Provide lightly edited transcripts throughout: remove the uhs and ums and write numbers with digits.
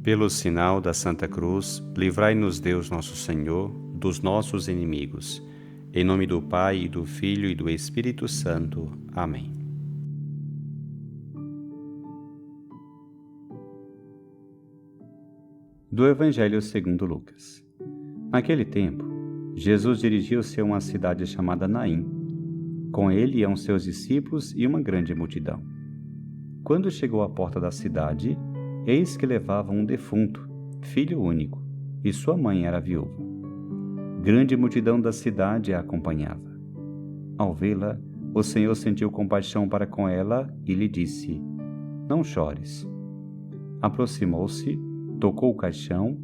Pelo sinal da Santa Cruz, livrai-nos Deus nosso Senhor dos nossos inimigos. Em nome do Pai, e do Filho e do Espírito Santo. Amém. Do Evangelho segundo Lucas. Naquele tempo, Jesus dirigiu-se a uma cidade chamada Naim. Com ele iam seus discípulos e uma grande multidão. Quando chegou à porta da cidade, eis que levavam um defunto, filho único, e sua mãe era viúva. Grande multidão da cidade a acompanhava. Ao vê-la, o Senhor sentiu compaixão para com ela e lhe disse: Não chores. Aproximou-se, tocou o caixão,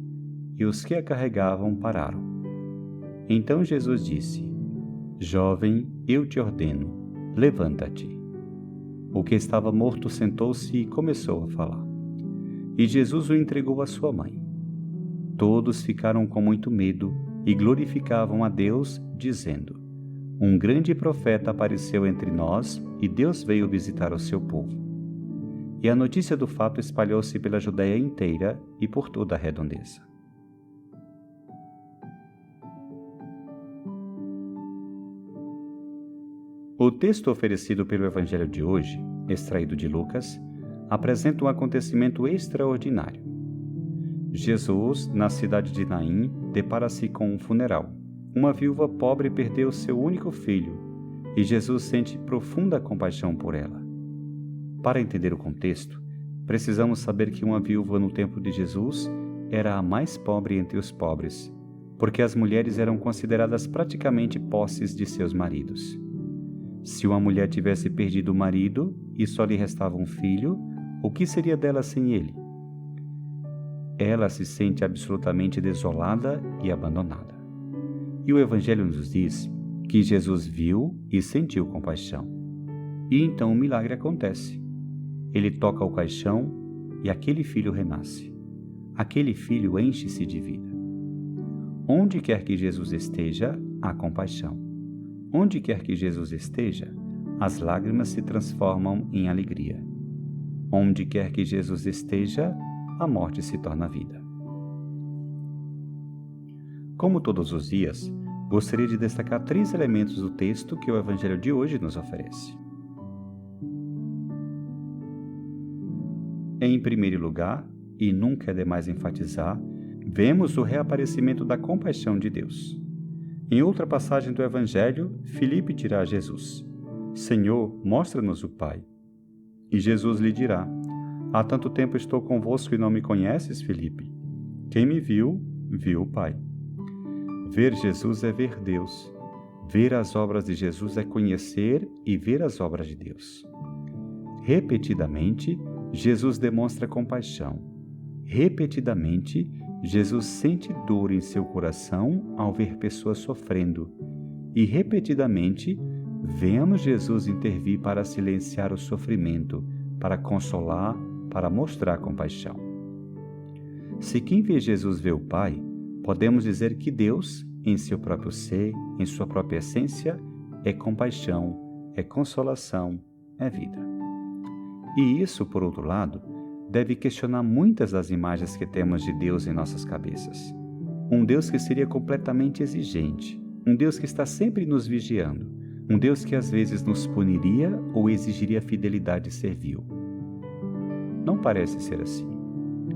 e os que a carregavam pararam. Então Jesus disse: Jovem, eu te ordeno, levanta-te. O que estava morto sentou-se e começou a falar. E Jesus o entregou à sua mãe. Todos ficaram com muito medo e glorificavam a Deus, dizendo: Um grande profeta apareceu entre nós e Deus veio visitar o seu povo. E a notícia do fato espalhou-se pela Judeia inteira e por toda a redondeza. O texto oferecido pelo Evangelho de hoje, extraído de Lucas, apresenta um acontecimento extraordinário. Jesus, na cidade de Naim, depara-se com um funeral. Uma viúva pobre perdeu seu único filho, e Jesus sente profunda compaixão por ela. Para entender o contexto, precisamos saber que uma viúva no tempo de Jesus era a mais pobre entre os pobres, porque as mulheres eram consideradas praticamente posses de seus maridos. Se uma mulher tivesse perdido o marido e só lhe restava um filho, o que seria dela sem ele? Ela se sente absolutamente desolada e abandonada. E o Evangelho nos diz que Jesus viu e sentiu compaixão. E então um milagre acontece. Ele toca o caixão e aquele filho renasce. Aquele filho enche-se de vida. Onde quer que Jesus esteja, há compaixão. Onde quer que Jesus esteja, as lágrimas se transformam em alegria. Onde quer que Jesus esteja, a morte se torna vida. Como todos os dias, gostaria de destacar 3 elementos do texto que o Evangelho de hoje nos oferece. Em primeiro lugar, e nunca é demais enfatizar, vemos o reaparecimento da compaixão de Deus. Em outra passagem do Evangelho, Filipe dirá a Jesus: Senhor, mostra-nos o Pai. E Jesus lhe dirá: Há tanto tempo estou convosco e não me conheces, Filipe? Quem me viu, viu o Pai. Ver Jesus é ver Deus. Ver as obras de Jesus é conhecer e ver as obras de Deus. Repetidamente, Jesus demonstra compaixão. Repetidamente, Jesus sente dor em seu coração ao ver pessoas sofrendo. E repetidamente, vemos Jesus intervir para silenciar o sofrimento, para consolar, para mostrar compaixão. Se quem vê Jesus vê o Pai, podemos dizer que Deus, em seu próprio ser, em sua própria essência, é compaixão, é consolação, é vida. E isso, por outro lado, deve questionar muitas das imagens que temos de Deus em nossas cabeças. Um Deus que seria completamente exigente, um Deus que está sempre nos vigiando, um Deus que às vezes nos puniria ou exigiria fidelidade servil. Não parece ser assim.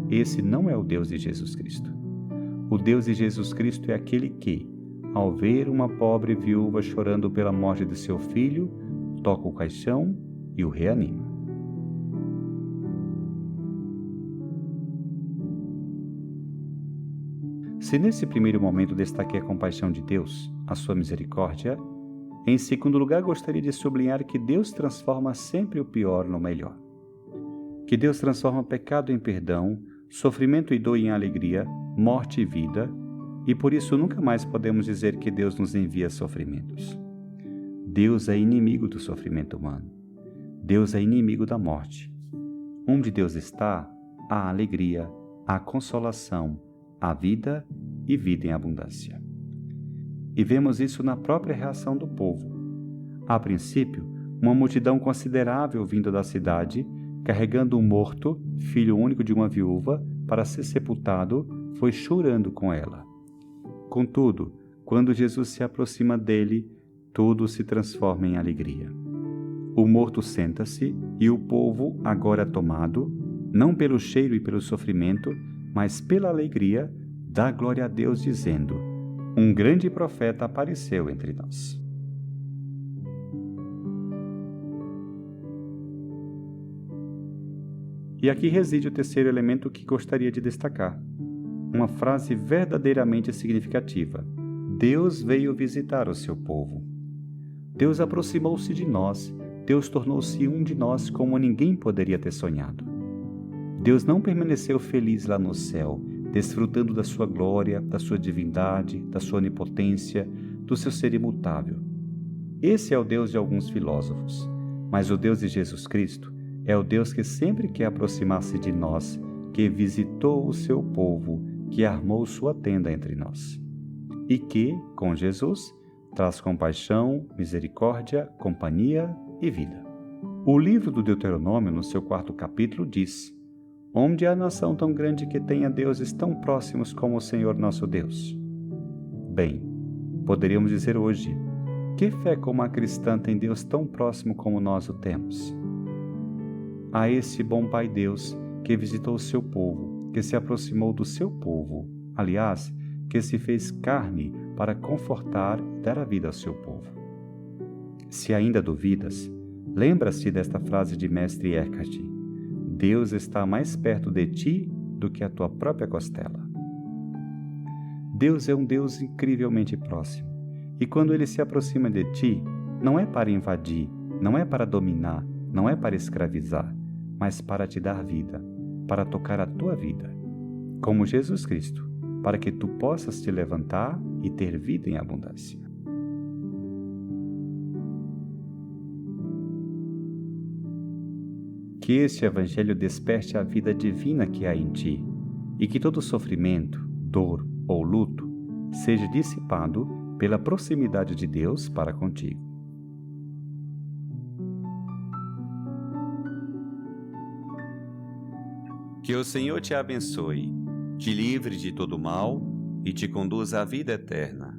Esse não é o Deus de Jesus Cristo. O Deus de Jesus Cristo é aquele que, ao ver uma pobre viúva chorando pela morte de seu filho, toca o caixão e o reanima. Se nesse primeiro momento destaquei a compaixão de Deus, a sua misericórdia, em segundo lugar gostaria de sublinhar que Deus transforma sempre o pior no melhor. Que Deus transforma pecado em perdão, sofrimento e dor em alegria, morte e vida, e por isso nunca mais podemos dizer que Deus nos envia sofrimentos. Deus é inimigo do sofrimento humano. Deus é inimigo da morte. Onde Deus está, há alegria, há consolação, há vida e vida em abundância. E vemos isso na própria reação do povo. A princípio, uma multidão considerável vinda da cidade, carregando um morto, filho único de uma viúva, para ser sepultado, foi chorando com ela. Contudo, quando Jesus se aproxima dele, tudo se transforma em alegria. O morto senta-se e o povo, agora tomado, não pelo cheiro e pelo sofrimento, mas pela alegria, dá glória a Deus, dizendo: um grande profeta apareceu entre nós. E aqui reside o terceiro elemento que gostaria de destacar. Uma frase verdadeiramente significativa. Deus veio visitar o seu povo. Deus aproximou-se de nós. Deus tornou-se um de nós como ninguém poderia ter sonhado. Deus não permaneceu feliz lá no céu, desfrutando da sua glória, da sua divindade, da sua onipotência, do seu ser imutável. Esse é o Deus de alguns filósofos, mas o Deus de Jesus Cristo é o Deus que sempre quer aproximar-se de nós, que visitou o seu povo, que armou sua tenda entre nós. E que, com Jesus, traz compaixão, misericórdia, companhia e vida. O livro do Deuteronômio, no seu 4º capítulo, diz: onde há nação tão grande que tenha deuses tão próximos como o Senhor nosso Deus? Bem, poderíamos dizer hoje: que fé como a cristã tem Deus tão próximo como nós o temos? A esse bom Pai Deus que visitou o seu povo, que se aproximou do seu povo, aliás, que se fez carne para confortar e dar a vida ao seu povo. Se ainda duvidas, lembra-se desta frase de Mestre Eckhart: Deus está mais perto de ti do que a tua própria costela. Deus é um Deus incrivelmente próximo, e quando Ele se aproxima de ti, não é para invadir, não é para dominar, não é para escravizar, mas para te dar vida, para tocar a tua vida, como Jesus Cristo, para que tu possas te levantar e ter vida em abundância. Que este Evangelho desperte a vida divina que há em ti, e que todo sofrimento, dor ou luto seja dissipado pela proximidade de Deus para contigo. Que o Senhor te abençoe, te livre de todo mal e te conduza à vida eterna.